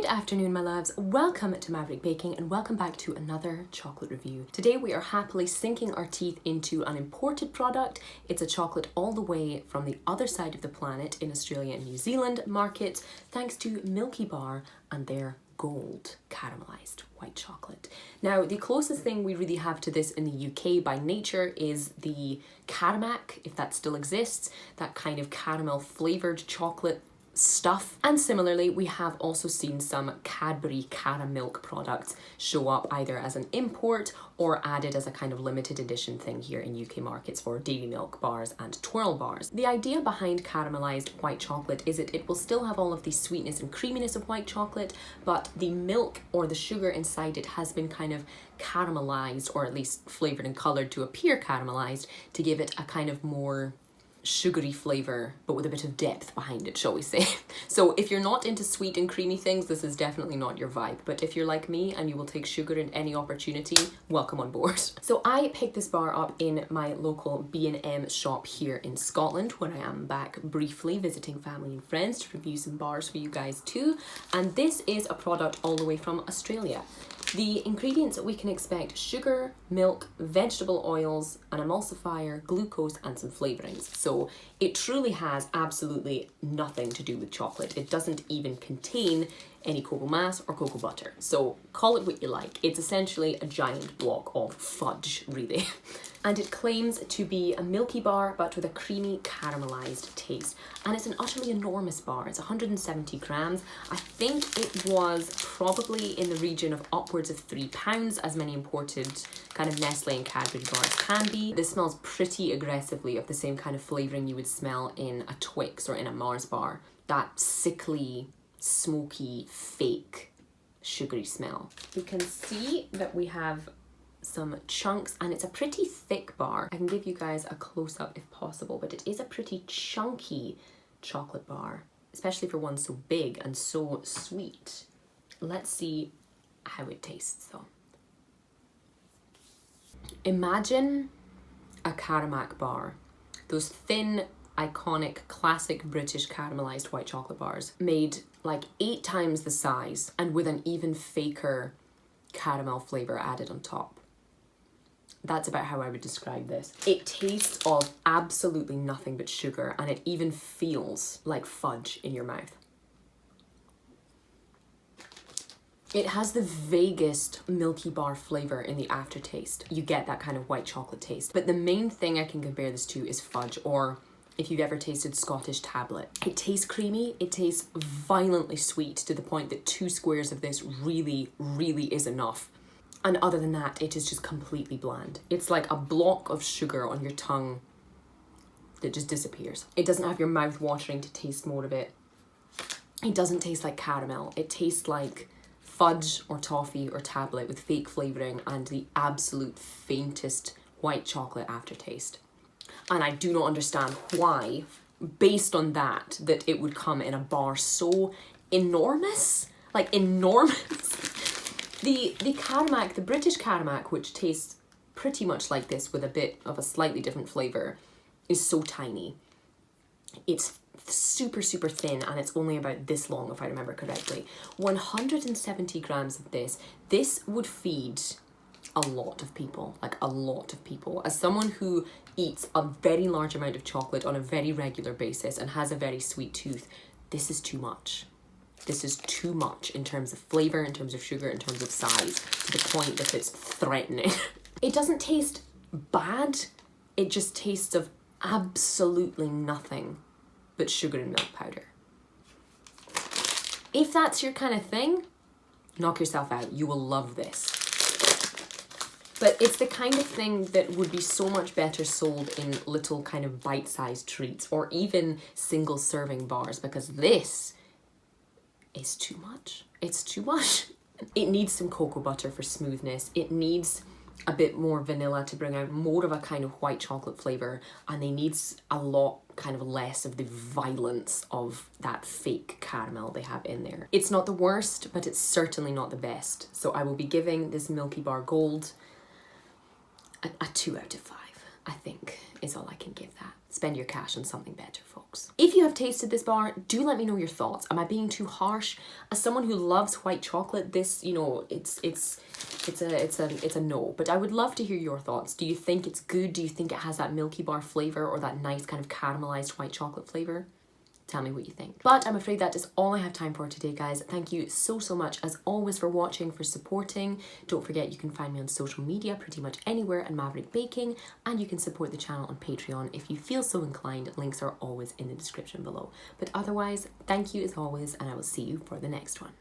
Good afternoon, my loves. Welcome to Maverick Baking and welcome back to another chocolate review. Today we are happily sinking our teeth into an imported product. It's a chocolate all the way from the other side of the planet in Australia and New Zealand markets, thanks to Milkybar and their Gold caramelised white chocolate. Now, the closest thing we really have to this in the UK by nature is the Caramac, if that still exists, that kind of caramel flavoured chocolate stuff. And similarly, we have also seen some Cadbury Caramilk products show up either as an import or added as a kind of limited edition thing here in UK markets for dairy milk bars and twirl bars. The idea behind caramelised white chocolate is that it will still have all of the sweetness and creaminess of white chocolate, but the milk or the sugar inside it has been kind of caramelised, or at least flavoured and coloured to appear caramelised, to give it a kind of more sugary flavour, but with a bit of depth behind it, shall we say. So if you're not into sweet and creamy things, this is definitely not your vibe. But if you're like me and you will take sugar in any opportunity, welcome on board. So I picked this bar up in my local B&M shop here in Scotland, where I am back briefly visiting family and friends to review some bars for you guys too. And this is a product all the way from Australia. The ingredients that we can expect: sugar, milk, vegetable oils, an emulsifier, glucose, and some flavourings. So it truly has absolutely nothing to do with chocolate. It doesn't even contain any cocoa mass or cocoa butter. So call it what you like. It's essentially a giant block of fudge, really. And it claims to be a Milkybar, but with a creamy caramelised taste. And it's an utterly enormous bar. It's 170 grams. I think it was probably in the region of upwards of £3, as many imported kind of Nestle and Cadbury bars can be. This smells pretty aggressively of the same kind of flavouring you would smell in a Twix or in a Mars bar. That sickly, smoky, fake, sugary smell. You can see that we have some chunks, and it's a pretty thick bar. I can give you guys a close-up if possible, but it is a pretty chunky chocolate bar, especially for one so big and so sweet. Let's see how it tastes though. Imagine a Caramac bar, those thin, iconic, classic British caramelised white chocolate bars, made like 8 times the size and with an even faker caramel flavour added on top. That's about how I would describe this. It tastes of absolutely nothing but sugar, and it even feels like fudge in your mouth. It has the vaguest Milkybar flavour in the aftertaste. You get that kind of white chocolate taste. But the main thing I can compare this to is fudge, or if you've ever tasted Scottish tablet. It tastes creamy, it tastes violently sweet to the point that 2 squares of this really, really is enough. And other than that, it is just completely bland. It's like a block of sugar on your tongue that just disappears. It doesn't have your mouth watering to taste more of it. It doesn't taste like caramel. It tastes like fudge or toffee or tablet with fake flavouring and the absolute faintest white chocolate aftertaste. And I do not understand why, based on that it would come in a bar so enormous, like enormous. The Caramac, the British Caramac, which tastes pretty much like this with a bit of a slightly different flavour, is so tiny. It's super, super thin, and it's only about this long, if I remember correctly. 170 grams of this would feed a lot of people, like a lot of people. As someone who eats a very large amount of chocolate on a very regular basis and has a very sweet tooth, this is too much. This is too much in terms of flavour, in terms of sugar, in terms of size, to the point that it's threatening. It doesn't taste bad, it just tastes of absolutely nothing but sugar and milk powder. If that's your kind of thing, knock yourself out. You will love this. But it's the kind of thing that would be so much better sold in little kind of bite-sized treats or even single serving bars, because this is too much. It's too much. It needs some cocoa butter for smoothness. It needs a bit more vanilla to bring out more of a kind of white chocolate flavour, and it needs a lot kind of less of the violence of that fake caramel they have in there. It's not the worst, but it's certainly not the best. So I will be giving this Milkybar Gold a 2 out of 5. I think is all I can give that. Spend your cash on something better, folks. If you have tasted this bar, do let me know your thoughts. Am I being too harsh? As someone who loves white chocolate, this, you know, it's a no. But I would love to hear your thoughts. Do you think it's good? Do you think it has that Milkybar flavor or that nice kind of caramelized white chocolate flavor? Tell me what you think. But I'm afraid that is all I have time for today, guys. Thank you so much as always for watching, for supporting. Don't forget you can find me on social media pretty much anywhere at Maverick Baking, and you can support the channel on Patreon if you feel so inclined. Links are always in the description below. But otherwise, thank you as always, and I will see you for the next one.